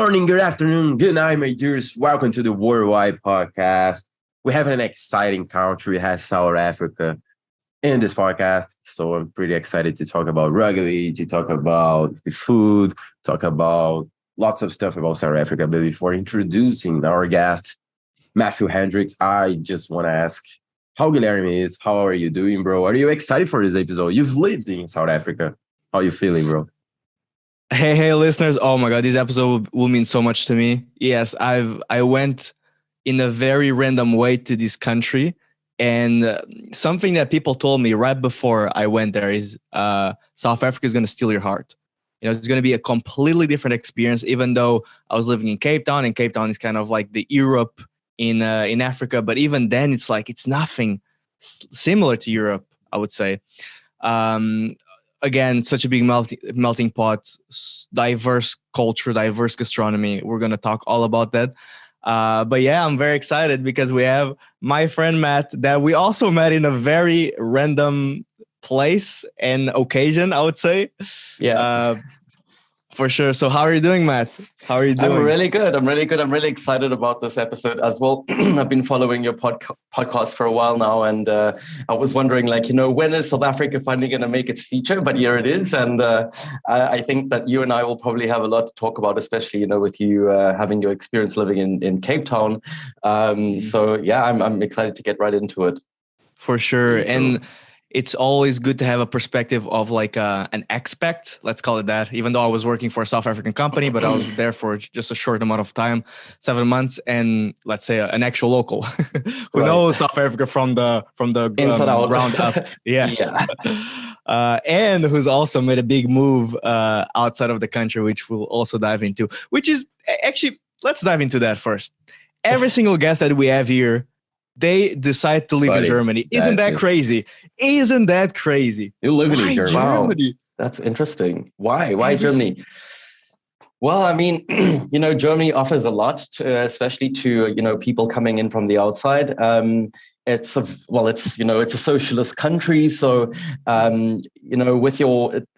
morning, good afternoon, good night, my dears. Welcome to the Worldwide Podcast. We have an exciting country, it has South Africa in this podcast. So I'm pretty excited to talk about rugby, to talk about the food, talk about lots of stuff about South Africa. But before introducing our guest, Matthew Hendricks, I just want to ask how Guilherme is. How are you doing, bro? Are you excited for this episode? You've lived in South Africa. How are you feeling, bro? Hey, listeners! Oh my God, this episode will mean so much to me. Yes, I went in a very random way to this country, and something that people told me right before I went there is South Africa is going to steal your heart. You know, it's going to be a completely different experience. Even though I was living in Cape Town, and Cape Town is kind of like the Europe in Africa, but even then, it's nothing similar to Europe, I would say. Again, such a big melting pot, diverse culture, diverse gastronomy. We're going to talk all about that. But yeah, I'm very excited because we have my friend Matt that we also met in a very random place and occasion, I would say. Yeah. For sure. So how are you doing, Matt? How are you doing? I'm really good. I'm really excited about this episode as well. I've been following your podcast for a while now, and I was wondering, when is South Africa finally going to make its feature? But here it is, and I think that you and I will probably have a lot to talk about, especially with you having your experience living in Cape Town. So yeah, I'm excited to get right into it. For sure, and it's always good to have a perspective of an expat, let's call it that, even though I was working for a South African company, but I was there for just a short amount of time, 7 months, and let's say an actual local who knows South Africa from the ground up. Yes. Yeah. And who's also made a big move outside of the country, which we'll also dive into, which is actually, let's dive into that first. Every single guest that we have here, they decide to live in Germany. Isn't that crazy? Isn't that crazy? You live in Germany. Wow, that's interesting. Why Germany? Well, I mean, Germany offers a lot, especially to people coming in from the outside. It's a socialist country, so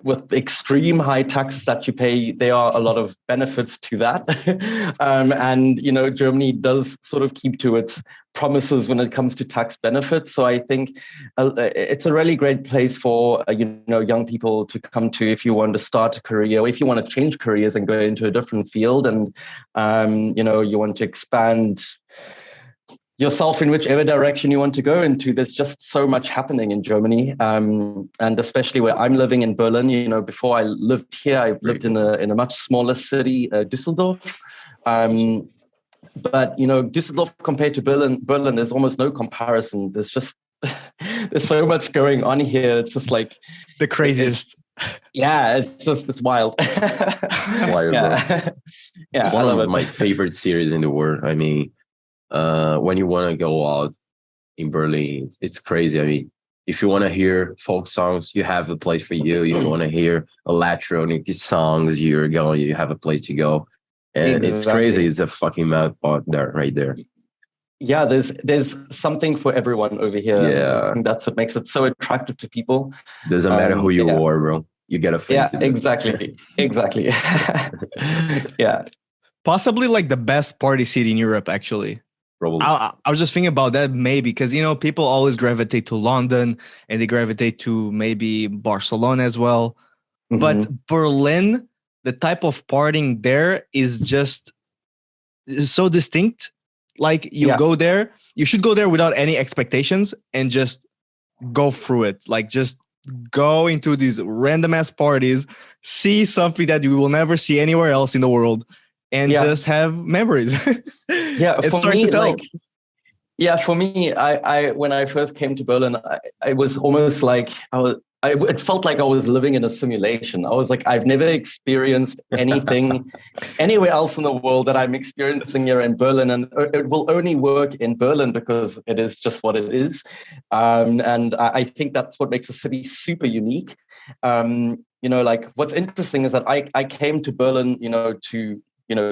with extreme high taxes that you pay, there are a lot of benefits to that, and Germany does sort of keep to its promises when it comes to tax benefits. So I think it's a really great place for young people to come to if you want to start a career, or if you want to change careers and go into a different field, and you want to expand yourself in whichever direction you want to go into. There's just so much happening in Germany, and especially where I'm living in Berlin. Before I lived here, I've lived in a much smaller city, Düsseldorf. But Düsseldorf compared to Berlin, there's almost no comparison. There's just there's so much going on here. It's just like the craziest. It's wild. It's wild, bro. Yeah, one of my favorite series in the world. I mean, when you want to go out in Berlin, it's crazy. I mean, if you want to hear folk songs, you have a place for you. If you want to hear electronic songs, you have a place to go. And It's crazy. It's a fucking mad pot there, right there. Yeah, there's something for everyone over here. Yeah, I think that's what makes it so attractive to people. Doesn't matter who you are, bro. You get a thing. Yeah, exactly. Yeah. Possibly like the best party city in Europe, actually. Probably. I was just thinking about that maybe because, people always gravitate to London and they gravitate to maybe Barcelona as well. Mm-hmm. But Berlin, the type of partying there is just so distinct. Like go there, you should go there without any expectations and just go through it. Like just go into these random ass parties, see something that you will never see anywhere else in the world, and just have memories. It starts to tell. For me, I when I first came to Berlin, I was almost like it felt like I was living in a simulation. I was like, I've never experienced anything anywhere else in the world that I'm experiencing here in Berlin, and it will only work in Berlin because it is just what it is. And I think that's what makes the city super unique. What's interesting is that I came to Berlin, to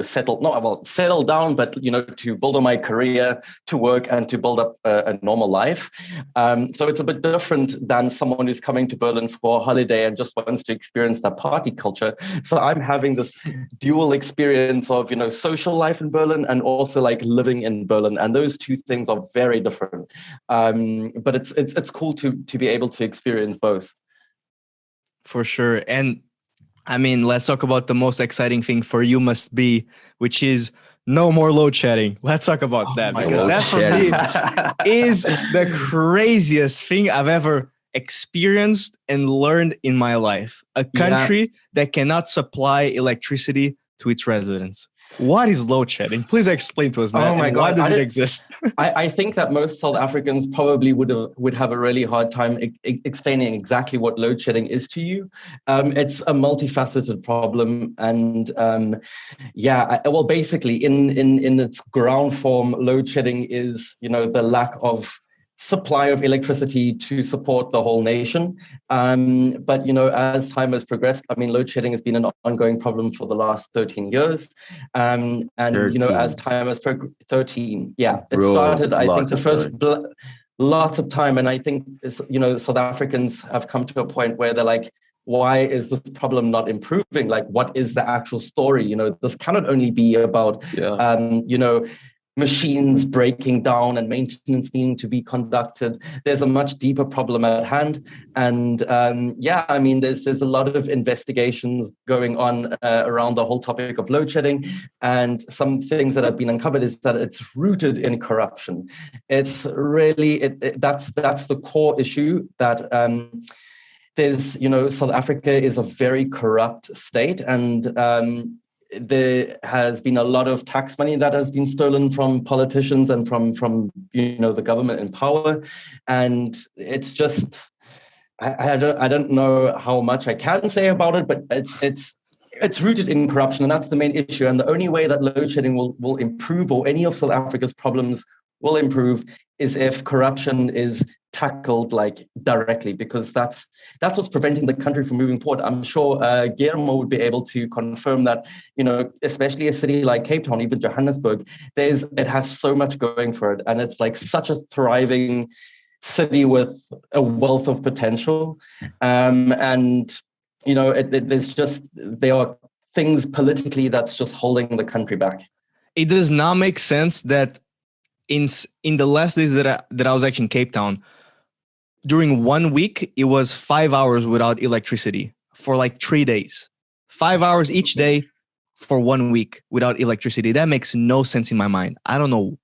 settle down, but to build on my career, to work, and to build up a normal life. So it's a bit different than someone who's coming to Berlin for a holiday and just wants to experience that party culture. So I'm having this dual experience of social life in Berlin and also like living in Berlin, and those two things are very different. But it's cool to be able to experience both. For sure. And I mean, let's talk about the most exciting thing for you must be, which is no more load shedding. Let's talk about that, because that for me is the craziest thing I've ever experienced and learned in my life. A country that cannot supply electricity to its residents. What is load shedding? Please explain to us, Matt. Oh my God. Why does it exist? I think that most South Africans probably would have a really hard time explaining exactly what load shedding is to you. It's a multifaceted problem, and well, basically, in its ground form, load shedding is the lack of supply of electricity to support the whole nation. But as time has progressed, I mean, load shedding has been an ongoing problem for the last 13 years. And 13. As time has progressed, 13. Yeah, it started. I think the first lots of time, and I think South Africans have come to a point where they're like, why is this problem not improving? Like, what is the actual story? This cannot only be about machines breaking down and maintenance needing to be conducted. There's a much deeper problem at hand. And I mean, there's a lot of investigations going on around the whole topic of load shedding. And some things that have been uncovered is that it's rooted in corruption. It's really, that's the core issue, that there's, South Africa is a very corrupt state, and there has been a lot of tax money that has been stolen from politicians and from the government in power, and it's just I don't know how much I can say about it, but it's rooted in corruption, and that's the main issue. And the only way that load shedding will improve, or any of South Africa's problems will improve, is if corruption is tackled like directly, because that's what's preventing the country from moving forward. I'm sure Guillermo would be able to confirm that, especially a city like Cape Town, even Johannesburg, it has so much going for it, and it's like such a thriving city with a wealth of potential, and there are things politically that's just holding the country back. It does not make sense that in the last days that I was actually in Cape Town, during 1 week, it was 5 hours without electricity for like 3 days. 5 hours each day for 1 week without electricity. That makes no sense in my mind. I don't know.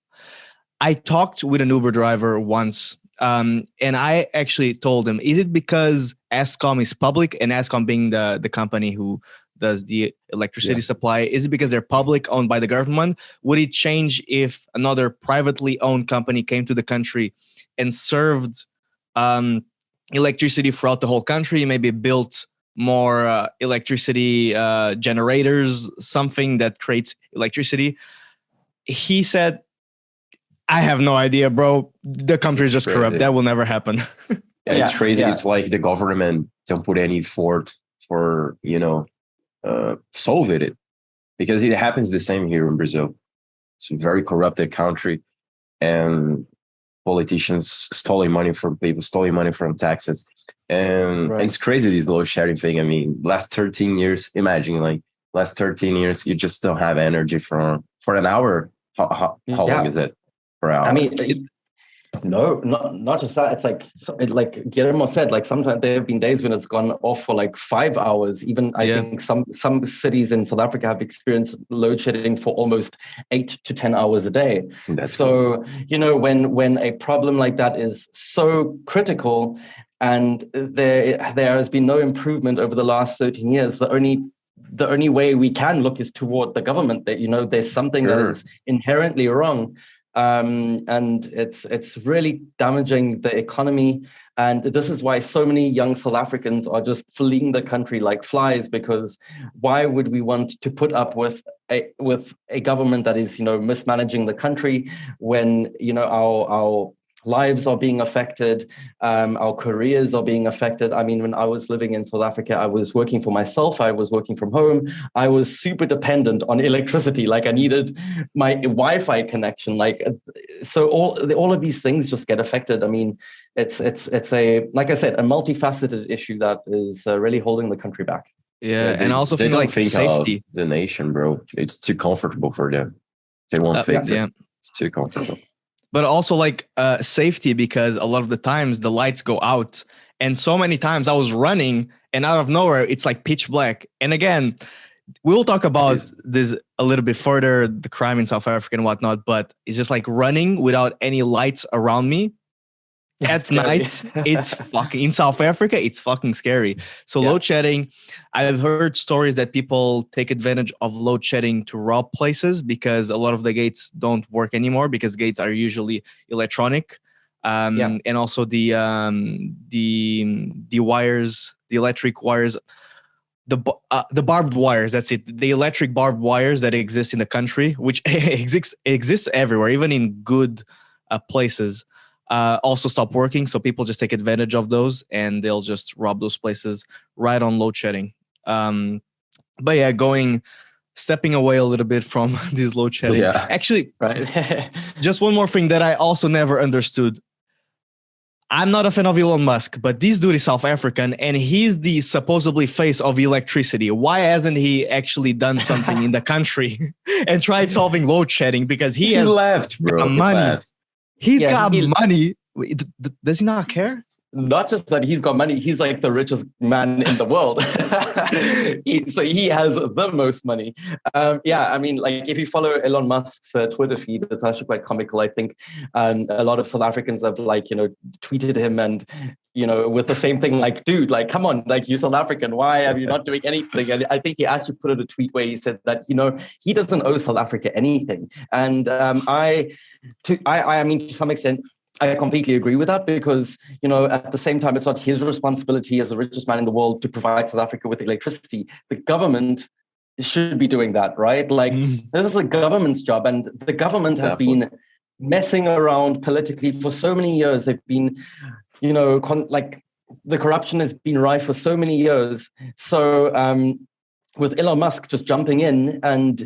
I talked with an Uber driver once, and I actually told him, is it because Eskom is public, and Eskom being the company who does the electricity supply, is it because they're public, owned by the government? Would it change if another privately owned company came to the country and served electricity throughout the whole country, maybe built more electricity generators, something that creates electricity? He said, I have no idea, bro. The country is just corrupt. That will never happen. It's crazy. It's like the government don't put any effort for, solve it, because it happens the same here in Brazil. It's a very corrupted country, and politicians stealing money from people, stealing money from taxes. And it's crazy, this load shedding thing. I mean, last 13 years, imagine like last 13 years, you just don't have energy for an hour. How long is it per hour? I mean, no, not just that. It's like Guillermo said, like sometimes there have been days when it's gone off for like 5 hours. Even I think some cities in South Africa have experienced load shedding for almost 8 to 10 hours a day. That's cool. When a problem like that is so critical, and there has been no improvement over the last 13 years, the only way we can look is toward the government, that there's something that is inherently wrong. And it's really damaging the economy, and this is why so many young South Africans are just fleeing the country like flies, because why would we want to put up with a government that is mismanaging the country, when our lives are being affected, our careers are being affected. I mean, when I was living in South Africa, I was working for myself, I was working from home, I was super dependent on electricity. Like I needed my Wi-Fi connection. Like, so all of these things just get affected. I mean, it's a, like I said, a multifaceted issue that is really holding the country back. Yeah, and I also they think don't like think safety. of the nation, bro. It's too comfortable for them. They won't fix it. It's too comfortable. But also like safety, because a lot of the times the lights go out, and so many times I was running and out of nowhere it's like pitch black. And again, we'll talk about this a little bit further, the crime in South Africa and whatnot, but it's just like running without any lights around me at night. It's fucking, in South Africa, it's fucking scary. So load shedding, I've heard stories that people take advantage of load shedding to rob places, because a lot of the gates don't work anymore, because gates are usually electronic. And also the wires, the electric wires, the barbed wires, that's it, the electric barbed wires that exist in the country, which exists everywhere, even in good places, also stop working. So people just take advantage of those, and they'll just rob those places right on load shedding. But yeah, stepping away a little bit from this load shedding. Yeah. Actually, right. Just one more thing that I also never understood. I'm not a fan of Elon Musk, but this dude is South African, and he's the supposedly face of electricity. Why hasn't he actually done something in the country and tried solving load shedding? Because he has left, bro. money. He's got money. Does he not care? Not just that he's got money, he's like the richest man in the world. So he has the most money. I mean, like if you follow Elon Musk's Twitter feed, it's actually quite comical. I think a lot of South Africans have tweeted him and, with the same thing, like, dude, like, come on, like, you're South African. Why are you not doing anything? And I think he actually put in a tweet where he said that, he doesn't owe South Africa anything. And I mean, to some extent, I completely agree with that, because, at the same time, it's not his responsibility as the richest man in the world to provide South Africa with electricity. The government should be doing that, right? Like, this is the government's job, and the government has been messing around politically for so many years. They've been, the corruption has been rife for so many years. So, with Elon Musk just jumping in and,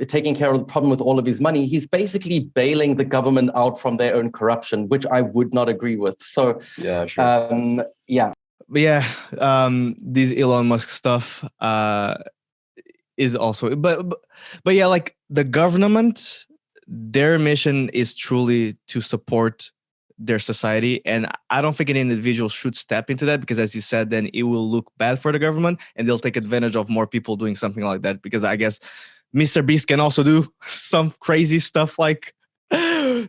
taking care of the problem with all of his money, he's basically bailing the government out from their own corruption, which I would not agree with. So, yeah, sure. But yeah, this Elon Musk stuff is also, but yeah, like the government, their mission is truly to support their society, and I don't think an individual should step into that, because as you said, then it will look bad for the government and they'll take advantage of more people doing something like that, because I guess Mr. Beast can also do some crazy stuff like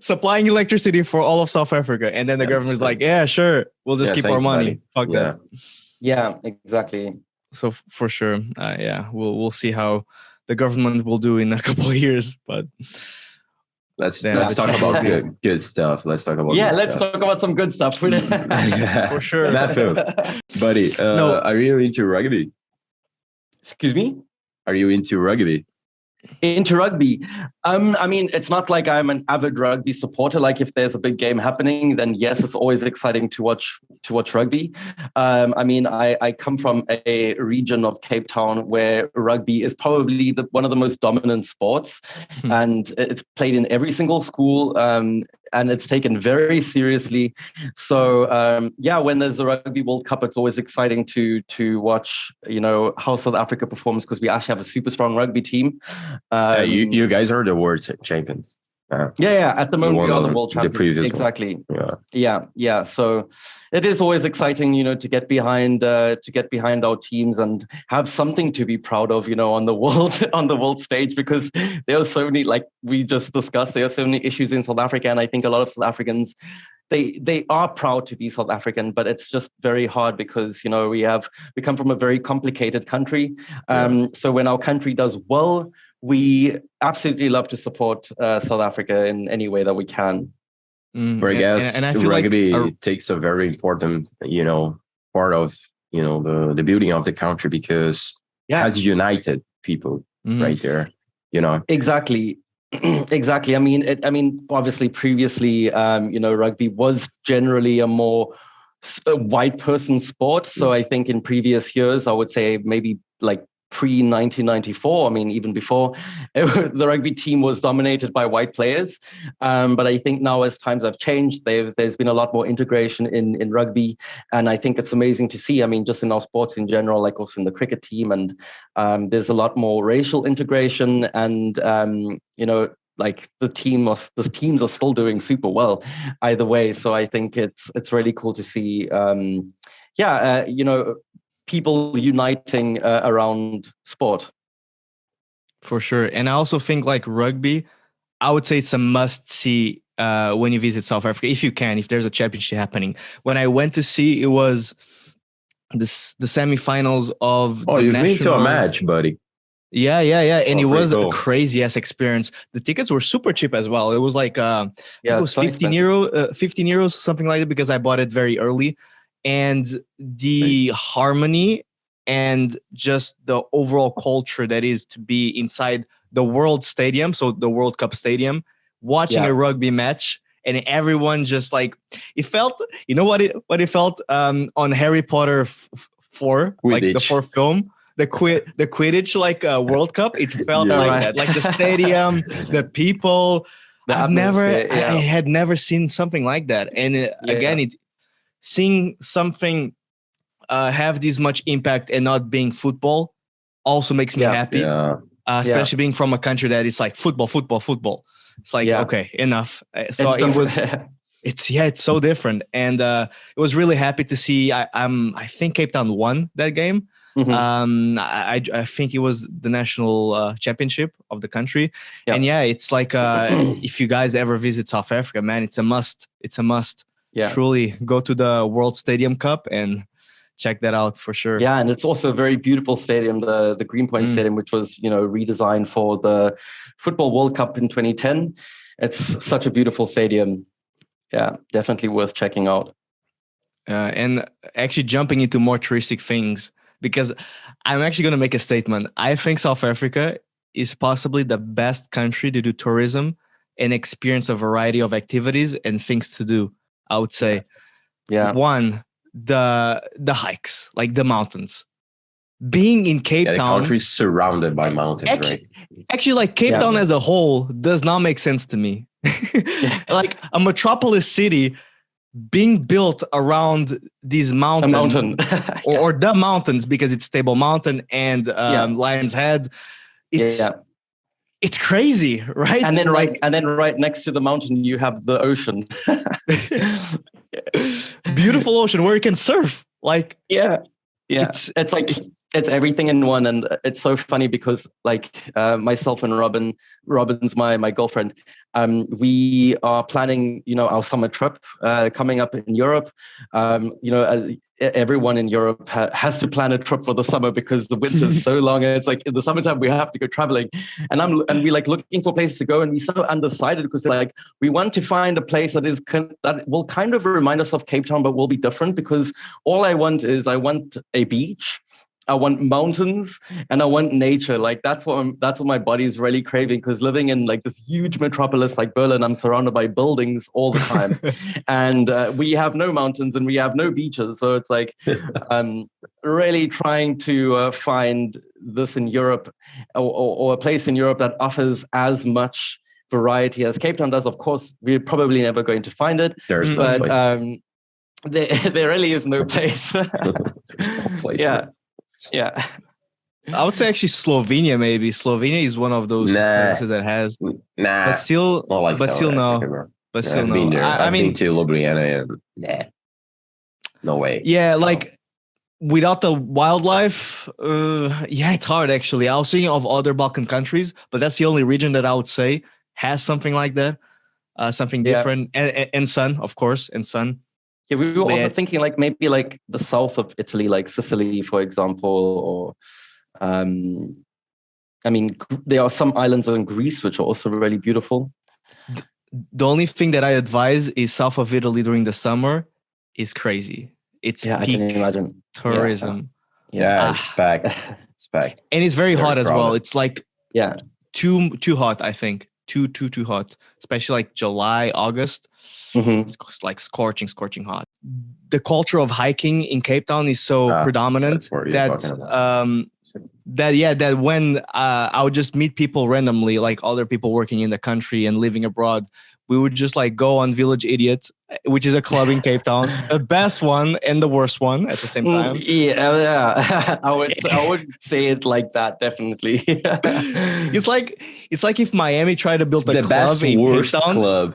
supplying electricity for all of South Africa, and then the government's like, yeah, sure, we'll just keep our money. Fuck that. Yeah, exactly. So for sure, we'll see how the government will do in a couple of years, but Let's talk about good stuff. Let's talk about talk about some good stuff. For sure. Matthew, buddy, are you into rugby? Excuse me? Are you into rugby? Into rugby. I mean, it's not like I'm an avid rugby supporter. Like if there's a big game happening, then yes, it's always exciting to watch rugby. I mean, I come from a region of Cape Town where rugby is probably one of the most dominant sports, and it's played in every single school. And it's taken very seriously. So when there's a Rugby World Cup, it's always exciting to watch, how South Africa performs, because we actually have a super strong rugby team. You guys are the world champions. At the moment we are the world champions. The previous exactly. One. So it is always exciting, to get behind our teams and have something to be proud of, on the world stage, because there are so many, like we just discussed, there are so many issues in South Africa, and I think a lot of South Africans, they are proud to be South African, but it's just very hard because we come from a very complicated country. So when our country does well, we absolutely love to support South Africa in any way that we can. But I guess and I feel rugby takes a very important, part of, the building of the country, because it has united people right there, Exactly. Exactly. I mean, obviously, previously, rugby was generally a more white person sport. So I think in previous years, I would say maybe like pre 1994. I mean, even before, the rugby team was dominated by white players. But I think now, as times have changed, there's been a lot more integration in rugby, and I think it's amazing to see. I mean, just in our sports in general, like also in the cricket team, and there's a lot more racial integration, and like the teams are still doing super well either way. So I think it's really cool to see people uniting around sport. For sure. And I also think like rugby, I would say it's a must see when you visit South Africa, if you can, if there's a championship happening. When I went to see, it was the semifinals of Oh, the you've been to a national match, buddy. Yeah. And Oh, it was pretty a cool. crazy ass experience. The tickets were super cheap as well. It was like I think it was it's not 15 expensive. 15 euros, something like that, because I bought it very early. And the harmony and just the overall culture that is to be inside the World Stadium, so the World Cup Stadium, watching Yeah. a rugby match, and everyone just like it felt. You know what it felt on Harry Potter 4, like the Quidditch. 4th film. The Quidditch like World Cup, it felt Yeah. like Right. that. Like the stadium, the people. The I atmosphere, had never seen something like that. And again, seeing something have this much impact and not being football also makes me happy. Yeah. Especially being from a country that is like football. It's like okay, enough. So it was. It's so different, and it was really happy to see. I think Cape Town won that game. Mhm. I think it was the national championship of the country, Yeah. and it's like if you guys ever visit South Africa, man, it's a must. It's a must. Yeah. Truly, go to the World Stadium Cup and check that out for sure. Yeah, and it's also a very beautiful stadium, the Greenpoint Stadium, which was redesigned for the Football World Cup in 2010. It's such a beautiful stadium. Yeah, definitely worth checking out. And actually jumping into more touristic things, because I'm actually going to make a statement. I think South Africa is possibly the best country to do tourism and experience a variety of activities and things to do. I would say, one, the hikes, like the mountains. Being in Cape Town, the country is surrounded by mountains, Actually, like Cape Town as a whole does not make sense to me. Like a metropolis city being built around these mountains, or the mountains, because it's Table Mountain and Lion's Head. It's crazy, right? And then right next to the mountain you have the ocean. Beautiful ocean where you can surf. Like it's like it's everything in one. And it's so funny because like myself and Robin's my girlfriend, we are planning our summer trip coming up in Europe. Everyone in Europe has to plan a trip for the summer because the winter is so long, and it's like in the summertime we have to go traveling, and we like looking for places to go, and we're so undecided because like we want to find a place that will kind of remind us of Cape Town but will be different, because all I want a beach, I want mountains, and I want nature. Like that's what my body is really craving, because living in like this huge metropolis like Berlin, I'm surrounded by buildings all the time. And we have no mountains and we have no beaches. So it's like really trying to find this in Europe, or a place in Europe that offers as much variety as Cape Town does. Of course, we're probably never going to find it. There's no place. There really is no place. There's no place. Yeah. I would say actually Slovenia, maybe. Slovenia is one of those places that has. But still, no. But still, no. I've been to Ljubljana and no way. Yeah, like without the wildlife, it's hard actually. I was thinking of other Balkan countries, but that's the only region that I would say has something like that, something different. And sun, of course, and sun. Yeah, we were also thinking like maybe like the south of Italy, like Sicily, for example, or there are some islands in Greece which are also really beautiful. The only thing that I advise is south of Italy during the summer is crazy. It's peak I can imagine. tourism. It's back. It's back. And it's very hot as well. It's like too hot, I think. too hot, especially like July, August. Mhm. It's like scorching hot. The culture of hiking in Cape Town is so predominant that's what you're talking about. that when I would just meet people randomly, like other people working in the country and living abroad, we would just like go on Village Idiot, which is a club in Cape Town, the best one and the worst one at the same time. Yeah. I would say it like that, definitely. It's like if Miami tried to build It's a the club best in worst Cape Town. club.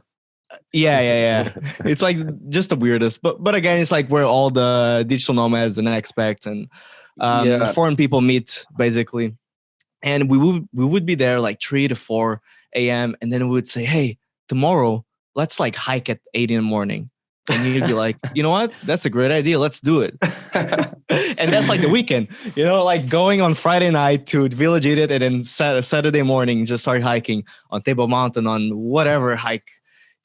Yeah. It's like just the weirdest, but again, it's like where all the digital nomads and expats and foreign people meet, basically. And we would be there like 3 to 4 a.m. and then we would say, hey, tomorrow let's like hike at 8 in the morning. And you'd be like, you know what? That's a great idea. Let's do it. And that's like the weekend, like going on Friday night to Village Idiot and then Saturday morning, just start hiking on Table Mountain, on whatever hike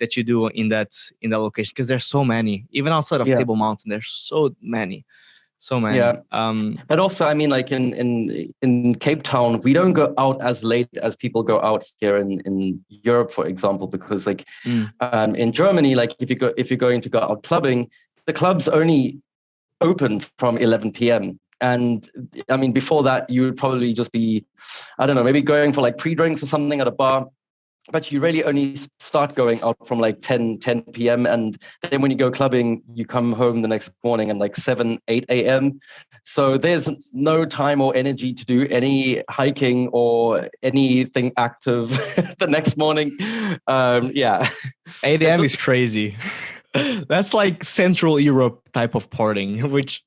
that you do in that location. Because there's so many, even outside of Table Mountain, there's so many. Yeah. But also, I mean, like in Cape Town, we don't go out as late as people go out here in Europe, for example, because like in Germany, like if you're going to go out clubbing, the clubs only open from 11 p.m. And I mean, before that, you would probably just be, I don't know, maybe going for like pre-drinks or something at a bar. But you really only start going out from like 10 p.m. And then when you go clubbing, you come home the next morning at like 7, 8 a.m. So there's no time or energy to do any hiking or anything active the next morning. 8 a.m. is crazy. That's like Central Europe type of partying, which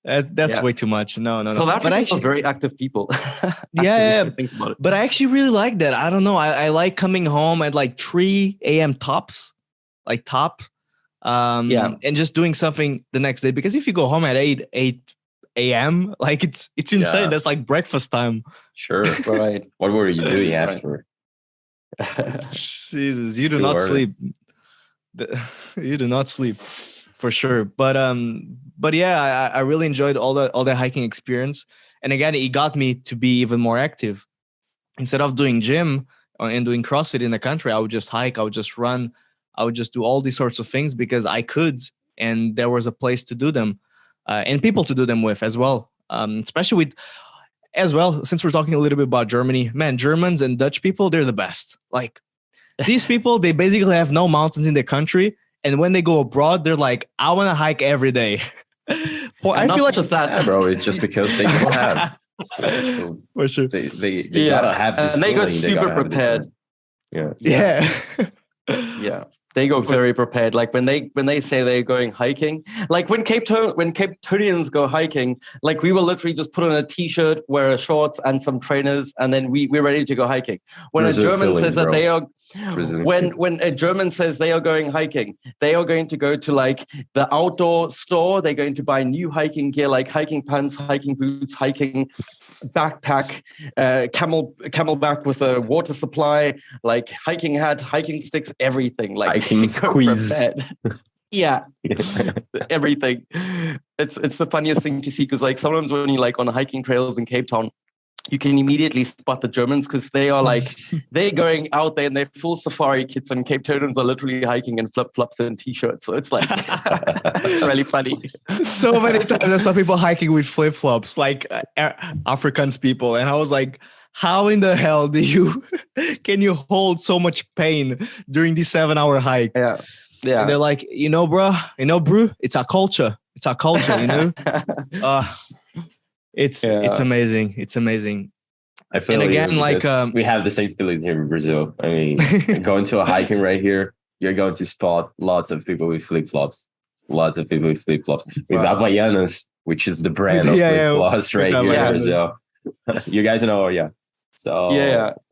that's way too much. No. So but actually, very active people. Yeah. But I actually really like that. I don't know. I like coming home at like 3 a.m. tops, like top. And just doing something the next day. Because if you go home at 8 a.m., like it's insane. Yeah. That's like breakfast time. Sure. Right. What were you doing after? Jesus, you do not sleep. You do not sleep. For sure, but yeah, I really enjoyed all the hiking experience, and again, it got me to be even more active. Instead of doing gym and doing CrossFit in the country, I would just hike, I would just run, I would just do all these sorts of things because I could, and there was a place to do them, and people to do them with as well. Especially with, as well, since we're talking a little bit about Germany, man, Germans and Dutch people, they're the best. Like these people, they basically have no mountains in their country. And when they go abroad, they're like, I want to hike every day. I feel like just that, bro. It's just because they don't have. So for sure. They gotta have this. And they go super prepared. Yeah. They go very prepared. Like when they say they're going hiking, like when Cape Townians go hiking, like we will literally just put on a t-shirt, wear a shorts and some trainers, and then we're ready to go hiking. When a German says that they are, when a German says they are going hiking, they are going to go to like the outdoor store. They're going to buy new hiking gear, like hiking pants, hiking boots, hiking backpack, camelback with a water supply, like hiking hat, hiking sticks, everything. Like hiking squeeze. Yeah, everything. It's the funniest thing to see because like sometimes when you like on hiking trails in Cape Town, you can immediately spot the Germans because they are like they're going out there in their full safari kits, and Cape Townians are literally hiking in flip-flops and t-shirts. So it's like it's really funny. So many times I saw people hiking with flip-flops, like Africans people, and I was like, how in the hell can you hold so much pain during this 7-hour hike? Yeah. And they're like, bro, it's our culture. It's our culture, It's amazing. It's amazing. I feel and again, like we have the same feeling here in Brazil. I mean, going to a hiking right here, you're going to spot lots of people with flip-flops. Lots of people with flip-flops. With Havaianas, which is the brand of flip-flops right here in Brazil. You guys know, So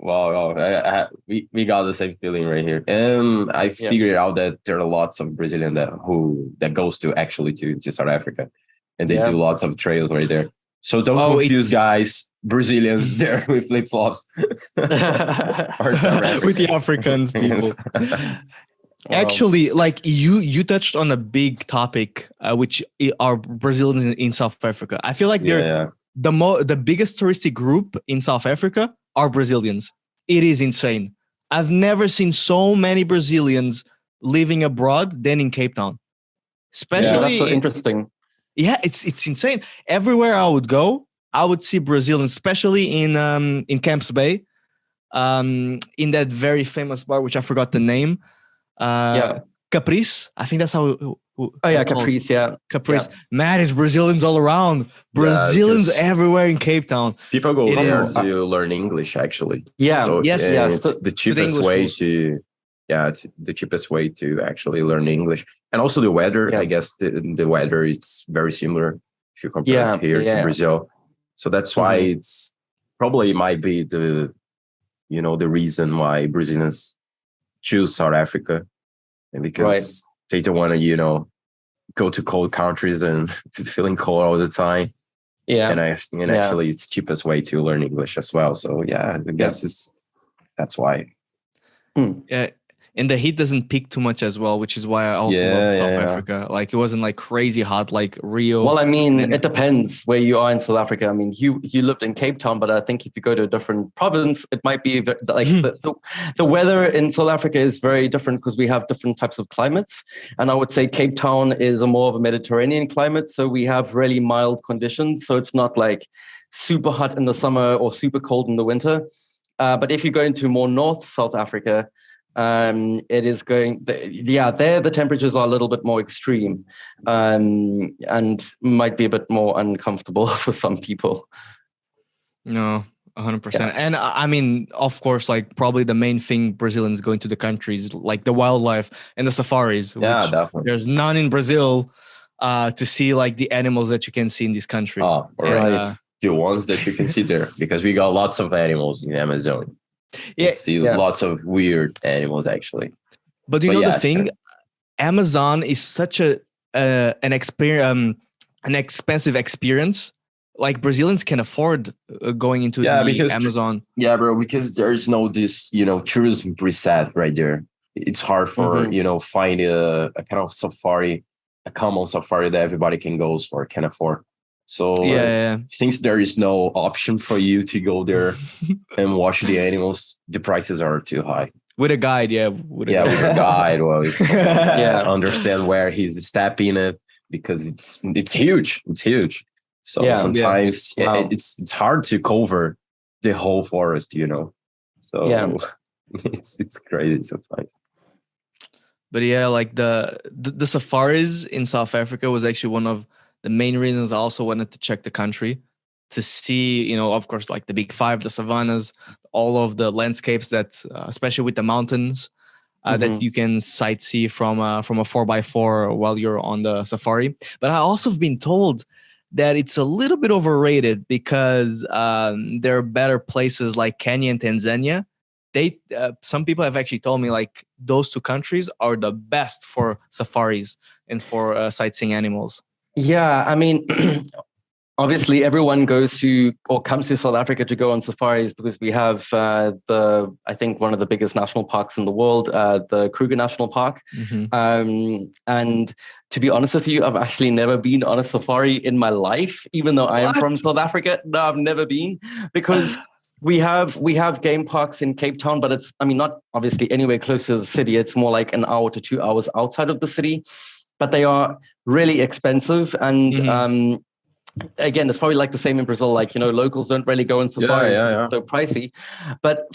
wow, we got the same feeling right here. And I figured out that there are lots of Brazilians that goes to South Africa, and they do lots of trails right there. So don't confuse guys, Brazilians there with flip-flops. With the Africans people. Actually, like you touched on a big topic, which are Brazilians in South Africa. I feel like they're the biggest touristic group in South Africa are Brazilians. It is insane. I've never seen so many Brazilians living abroad than in Cape Town. Yeah, that's Especially, so interesting. yeah, it's insane. Everywhere I would go, I would see Brazilians, especially in Camps Bay, in that very famous bar, which I forgot the name. Yeah. Caprice, I think that's how Oh yeah, it's called. Caprice. Yeah. Caprice. Yeah. Man, it's Brazilians all around. Brazilians because everywhere in Cape Town. people go It there is- to learn English, actually. Yeah. So Yes. and Yeah, it's so- the the cheapest English way schools. to, the cheapest way to actually learn English. And also the weather, Yeah. I guess the weather, it's very similar if you compare Yeah, it here to yeah. Brazil. So that's why Mhm. it's probably might be the reason why Brazilians choose South Africa, and because they don't want to, go to cold countries and feeling cold all the time. Yeah. And Yeah. actually it's cheapest way to learn English as well. So yeah, I guess that's why. Yeah, and the heat doesn't peak too much as well, which is why I also love South Africa. Like it wasn't like crazy hot like Rio. Well, I mean, And- it depends where you are in South Africa. I mean, you lived in Cape Town, but I think if you go to a different province, it might be like the weather in South Africa is very different because we have different types of climates. And I would say Cape Town is a more of a Mediterranean climate, so we have really mild conditions. So it's not like super hot in the summer or super cold in the winter. But if you go into more North South Africa, it is going, there the temperatures are a little bit more extreme, and might be a bit more uncomfortable for some people. No, 100%. And I mean, of course, like probably the main thing Brazilians going to the country is like the wildlife and the safaris. Yeah, which definitely. there's none in Brazil to see like the animals that you can see in this country. Oh, And, right. The ones that you can see there, because we got lots of animals in Amazon. Yeah, You see lots of weird animals actually. but you But know yeah, the thing, sure. Amazon is such an experience, an expensive experience. Like Brazilians can afford going into the Amazon. Yeah, bro, because there's no this, tourism preset right there. It's hard for, find a kind of safari, a common safari that everybody can afford. So Yeah. since there is no option for you to go there and watch the animals, the prices are too high. With a guide, with With a guide, well, if someone that Yeah. understand where he's stepping it, because it's huge. It's huge. So Yeah. sometimes Wow. it's hard to cover the whole forest, So it's crazy sometimes. But yeah, like the safaris in South Africa was actually one of the main reasons I also wanted to check the country, to see, of course, like the big five, the savannas, all of the landscapes that, especially with the mountains, that you can sightsee from a 4x4 while you're on the safari. But I also have been told that it's a little bit overrated because there are better places like Kenya and Tanzania. Some people have actually told me like those two countries are the best for safaris and for sightseeing animals. Yeah, I mean, obviously everyone goes to or comes to South Africa to go on safaris because we have I think one of the biggest national parks in the world, the Kruger National Park. And to be honest with you, I've actually never been on a safari in my life, even though I am from South Africa. No, I've never been, because we have game parks in Cape Town, but it's, I mean, not obviously anywhere close to the city. It's more like an hour to 2 hours outside of the city, but they are really expensive. And again, it's probably like the same in Brazil. Like, locals don't really go on safari. It's so pricey. But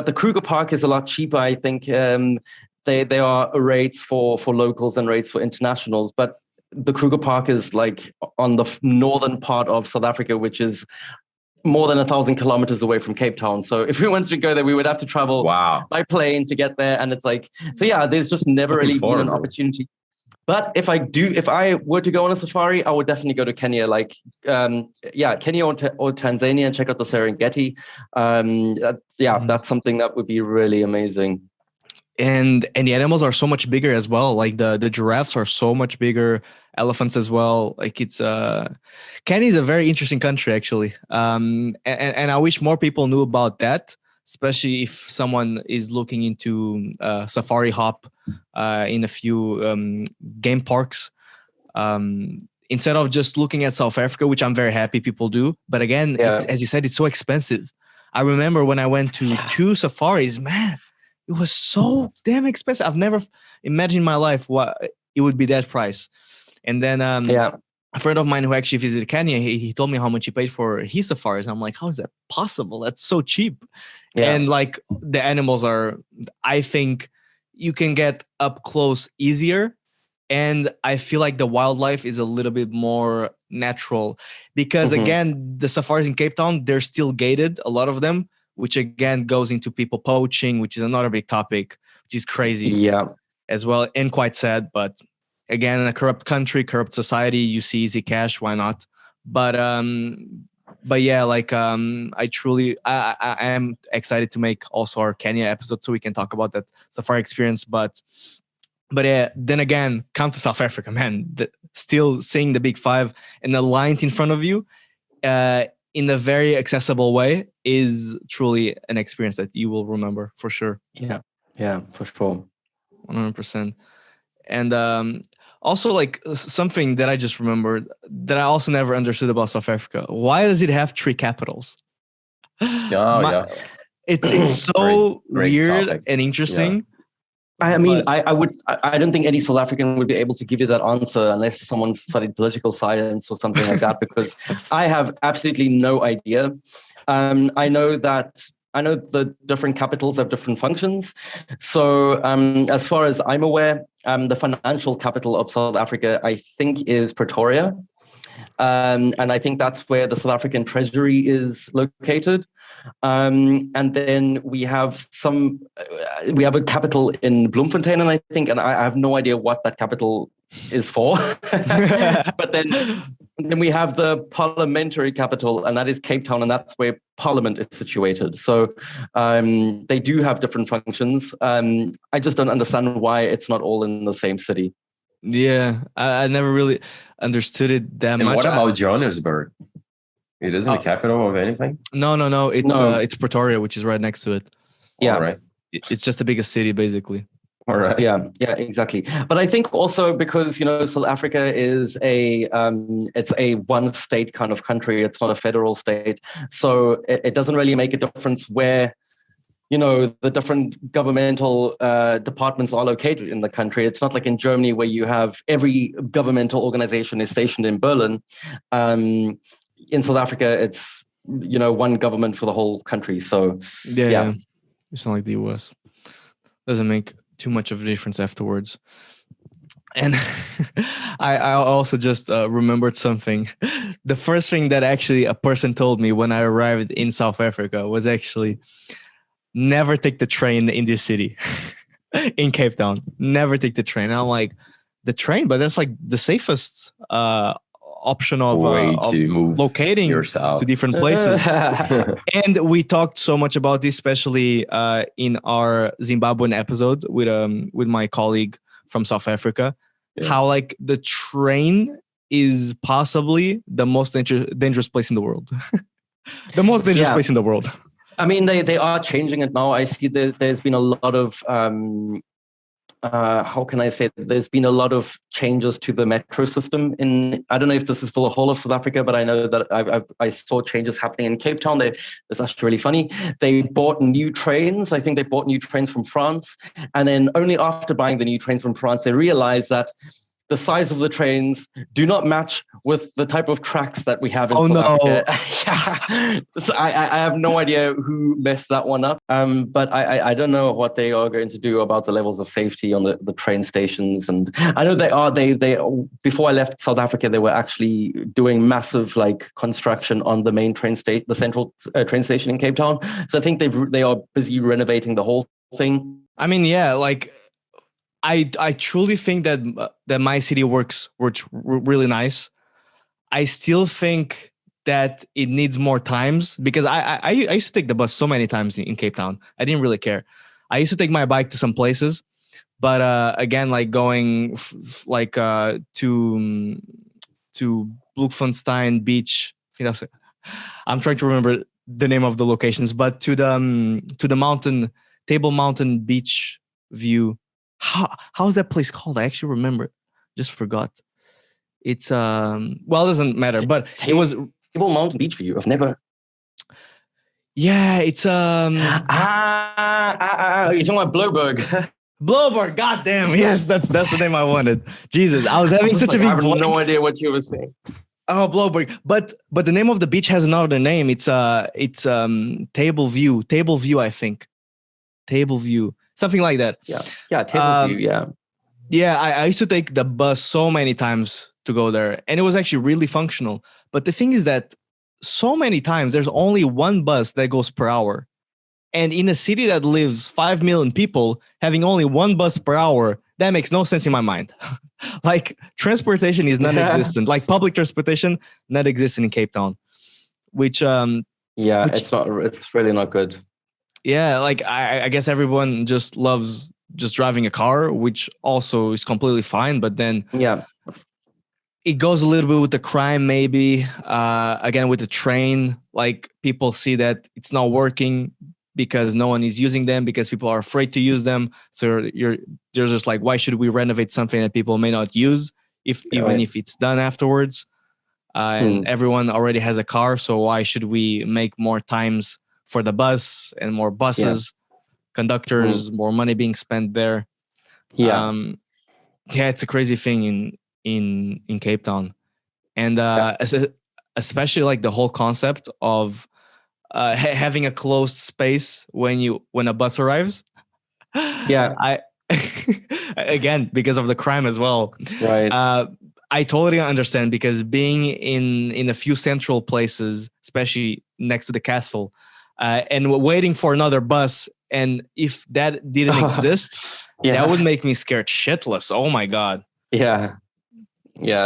the Kruger Park is a lot cheaper. I think they are rates for locals and rates for internationals. But the Kruger Park is like on the northern part of South Africa, which is more than 1,000 kilometers away from Cape Town. So if we wanted to go there, we would have to travel by plane to get there. And it's like, so yeah, there's just never really been an opportunity. But if I were to go on a safari, I would definitely go to Kenya, like, Kenya or Tanzania, and check out the Serengeti. That's something that would be really amazing. And the animals are so much bigger as well. Like the giraffes are so much bigger, elephants as well. Like it's Kenya is a very interesting country actually. And I wish more people knew about that, especially if someone is looking into safari hop in a few game parks. Instead of just looking at South Africa, which I'm very happy people do. But again, as you said, it's so expensive. I remember when I went to 2 safaris, man, it was so damn expensive. I've never imagined in my life what it would be that price. And then a friend of mine who actually visited Kenya, he told me how much he paid for his safaris. I'm like, how is that possible? That's so cheap. And like the animals are, I think you can get up close easier. And I feel like the wildlife is a little bit more natural because again, the safaris in Cape Town, they're still gated, a lot of them, which again goes into people poaching, which is another big topic, which is crazy as well and quite sad. But again, in a corrupt country, corrupt society, you see easy cash, why not? But yeah, like I am excited to make also our Kenya episode so we can talk about that safari experience. But then again, come to South Africa, man. Still seeing the Big Five and the line in front of you in a very accessible way is truly an experience that you will remember for sure. Yeah, for sure. 100%. And also, like something that I just remembered that I also never understood about South Africa. Why does it have 3 capitals? It's so great weird topic. and interesting. Yeah. I mean, I don't think any South African would be able to give you that answer unless someone studied political science or something like that, because I have absolutely no idea. I know the different capitals have different functions. So as far as I'm aware, the financial capital of South Africa, I think, is Pretoria. And I think that's where the South African Treasury is located. And then we have a capital in Bloemfontein, and I have no idea what that capital is for. But then we have the parliamentary capital, and that is Cape Town, and that's where Parliament is situated. So they do have different functions. I just don't understand why it's not all in the same city. Yeah, I never really understood it that much. And what about Johannesburg? It isn't the capital of anything? No. It's Pretoria, which is right next to it. Yeah. All right. It's just the biggest city, basically. All right. Yeah, exactly. But I think also because, South Africa is it's a one state kind of country. It's not a federal state. So it doesn't really make a difference where, the different governmental departments are located in the country. It's not like in Germany where you have every governmental organization is stationed in Berlin. In South Africa, it's, one government for the whole country. So yeah. It's not like the US. Doesn't make too much of a difference afterwards. And I also just remembered something. The first thing that actually a person told me when I arrived in South Africa was actually never take the train in this city, in Cape Town. Never take the train. And I'm like, the train? But that's like the safest option of move locating yourself to different places. And we talked so much about this, especially in our Zimbabwean episode with my colleague from South Africa, how like the train is possibly the most dangerous place in the world. The most dangerous place in the world. I mean, they are changing it now. I see there's been a lot of how can I say? There's been a lot of changes to the metro system I don't know if this is for the whole of South Africa, but I know that I saw changes happening in Cape Town. It's actually really funny. They bought new trains. I think they bought new trains from France. And then only after buying the new trains from France, they realized that the size of the trains do not match with the type of tracks that we have in South Africa. So I have no idea who messed that one up. But I don't know what they are going to do about the levels of safety on the train stations. And I know they before I left South Africa, they were actually doing massive construction on the main train station, the central train station in Cape Town. So I think they are busy renovating the whole thing. I mean, I truly think that my city works really nice. I still think that it needs more times because I used to take the bus so many times in Cape Town. I didn't really care. I used to take my bike to some places, but again, like going to Bloemfontein Beach. I'm trying to remember the name of the locations, but to the Table Mountain Beach view. How is that place called? I actually remember it. Just forgot. It's it doesn't matter. But it was Table Mountain Beach View. I've never. Yeah, it's You're talking about Bloberg. Bloberg. God damn, yes, that's the name I wanted. Jesus, I was having such a big I have blank. no idea what you were saying. Oh, Bloberg. But the name of the beach has another name. It's Table View, I think. Table View, something like that. Yeah, Table View. Yeah. Yeah, I used to take the bus so many times to go there, and it was actually really functional. But the thing is that so many times there's only one bus that goes per hour. And in a city that lives 5 million people, having only one bus per hour, that makes no sense in my mind. Like transportation is non-existent. Like public transportation, not existent in Cape Town. Which it's really not good. Yeah, like I guess everyone just loves just driving a car, which also is completely fine. But then it goes a little bit with the crime, maybe. Again, with the train, like people see that it's not working because no one is using them, because people are afraid to use them. So they're just like, why should we renovate something that people may not use, even if it's done afterwards? And everyone already has a car, so why should we make more times for the bus and more buses, conductors, more money being spent there? It's a crazy thing in Cape Town, and especially like the whole concept of having a closed space when a bus arrives. I again, because of the crime as well, right? I totally understand, because being in a few central places, especially next to the castle, and waiting for another bus, and if that didn't exist, that would make me scared shitless. Oh my God. Yeah,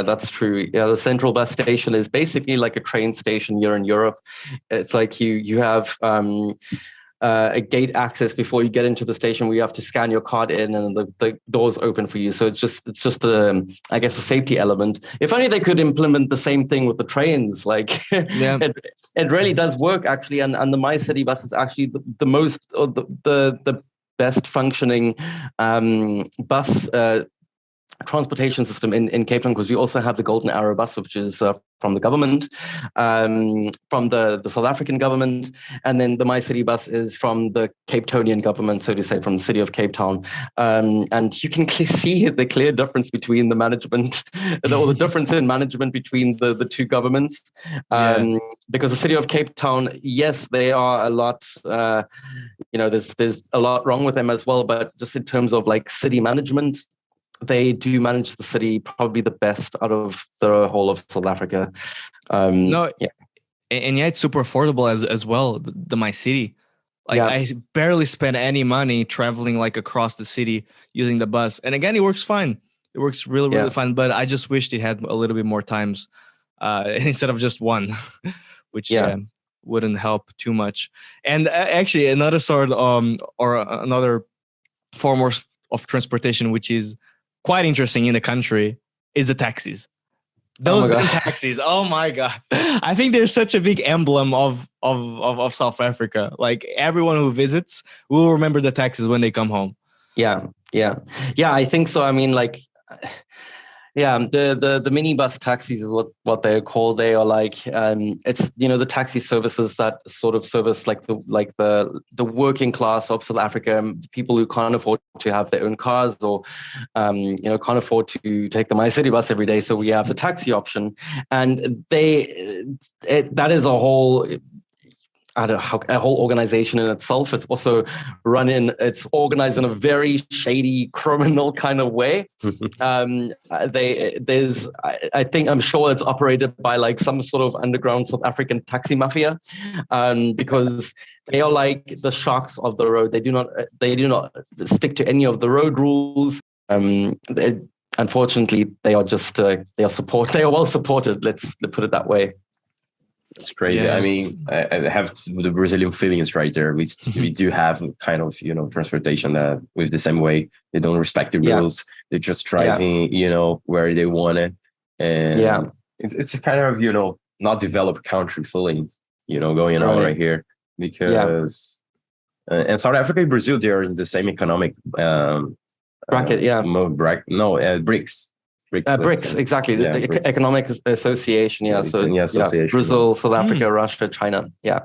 that's true. Yeah, the central bus station is basically like a train station here in Europe. It's like you have a gate access before you get into the station, where you have to scan your card in, and the doors open for you. So it's just I guess a safety element. If only they could implement the same thing with the trains. Like it really does work actually, and the My City bus is actually the most or the best functioning bus transportation system in Cape Town, because we also have the Golden Arrow bus, which is from the government, from the South African government, and then the My City bus is from the Cape Townian government, so to say, from the city of Cape Town. And you can see the clear difference between the management, or the difference in management between the two governments, because the city of Cape Town, yes, they are a lot, there's a lot wrong with them as well, but just in terms of like city management, they do manage the city probably the best out of the whole of South Africa. And it's super affordable as well, the My City. Like I barely spend any money traveling like across the city using the bus. And again, it works fine. It works really, really fine. But I just wished it had a little bit more times instead of just one, which wouldn't help too much. And actually, another sort or another form of transportation, which is quite interesting in the country, is the taxis. Those taxis, oh my God. I think they're such a big emblem of South Africa. Like everyone who visits will remember the taxis when they come home. Yeah, I think so. I mean, like, the minibus taxis is what they're called. They are like it's the taxi services that sort of service like the working class of South Africa, people who can't afford to have their own cars, or can't afford to take the My City bus every day. So we have the taxi option, and that is a whole organization in itself. It's also it's organized in a very shady, criminal kind of way. I'm sure it's operated by like some sort of underground South African taxi mafia, because they are like the sharks of the road. They do not stick to any of the road rules. Unfortunately, they are well supported. Let's put it that way. It's crazy. Yeah. I mean, I have the Brazilian feelings right there. We do have kind of, transportation that with the same way. They don't respect the rules. They're just driving, where they want it. And it's a kind of, not developed country feelings, going on right here. Because and South Africa and Brazil, they're in the same economic bracket. BRICS. BRICS, exactly. The BRICS. Economic Association. Association. Brazil, South Africa, Russia, China. Yeah.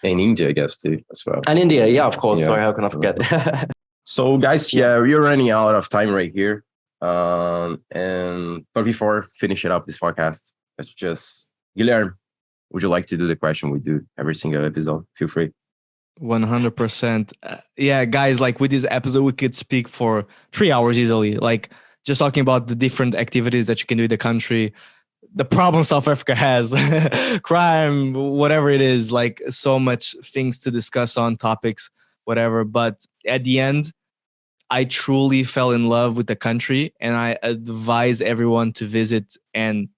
In India, I guess, too, as well. And India, yeah, of course. Yeah. Sorry, how can I forget? So, guys, we're running out of time right here. But before finishing up this podcast, let's just, Guilherme, would you like to do the question we do every single episode? Feel free. 100%. Yeah, guys, like with this episode, we could speak for 3 hours easily. Like just talking about the different activities that you can do in the country, the problem South Africa has, crime, whatever it is, like so much things to discuss on, topics, whatever. But at the end, I truly fell in love with the country, and I advise everyone to visit and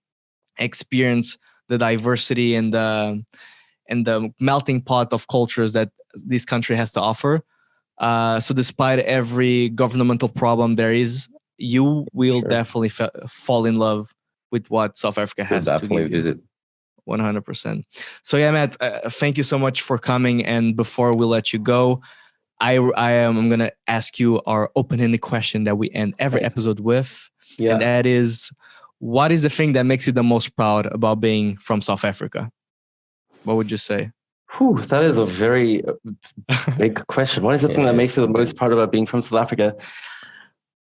experience the diversity and the melting pot of cultures that this country has to offer. So despite every governmental problem there is, you will definitely fall in love with what South Africa has to give you. Visit. 100%. So yeah, Matt, thank you so much for coming. And before we let you go, I'm going to ask you our open-ended question that we end every episode with. Yeah. And that is, what is the thing that makes you the most proud about being from South Africa? What would you say? Whew, that is a very big question. What is the thing that makes you the most proud about being from South Africa?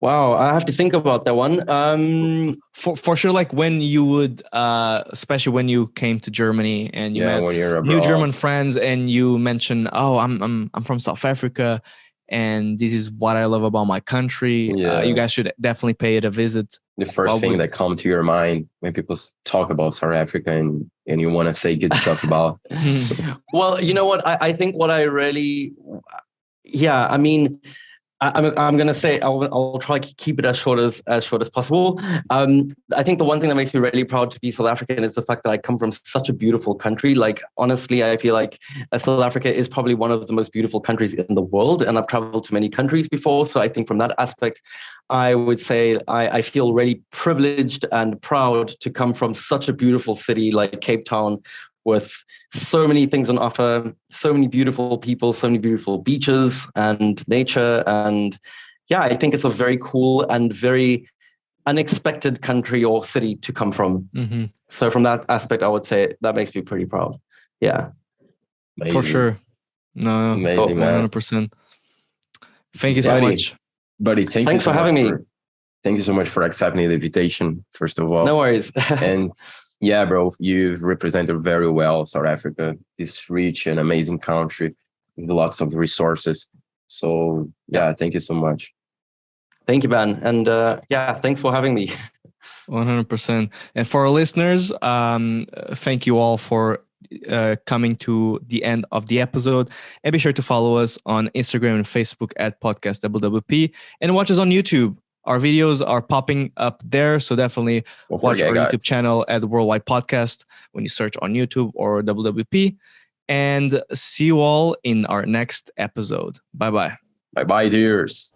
Wow, I have to think about that one. For sure, like when you would, especially when you came to Germany and you met new German friends, and you mentioned, "Oh, I'm from South Africa, and this is what I love about my country." You guys should definitely pay it a visit. The first thing that comes to your mind when people talk about South Africa and you want to say good stuff about. Well, you know what? I think what I really, I mean, I'm going to say I'll try to keep it as short as possible. I think the one thing that makes me really proud to be South African is the fact that I come from such a beautiful country. Like, honestly, I feel like South Africa is probably one of the most beautiful countries in the world, and I've traveled to many countries before. So I think from that aspect, I would say I feel really privileged and proud to come from such a beautiful city like Cape Town, with so many things on offer, so many beautiful people, so many beautiful beaches and nature. And yeah, I think it's a very cool and very unexpected country or city to come from. Mm-hmm. So from that aspect, I would say that makes me pretty proud. Yeah. Amazing. For sure. No, amazing, 100%. Thank you so much. Buddy, thanks for having me. Thank you so much for accepting the invitation, first of all. No worries. And yeah, bro, you've represented very well South Africa, this rich and amazing country with lots of resources. So yeah, thank you so much. Thank you, Ben. And thanks for having me. 100%. And for our listeners, thank you all for coming to the end of the episode. And be sure to follow us on Instagram and Facebook at Podcast WWP, and watch us on YouTube. Our videos are popping up there, so definitely watch our YouTube channel at Worldwide Podcast when you search on YouTube or WWP. And see you all in our next episode. Bye-bye. Bye-bye, dears.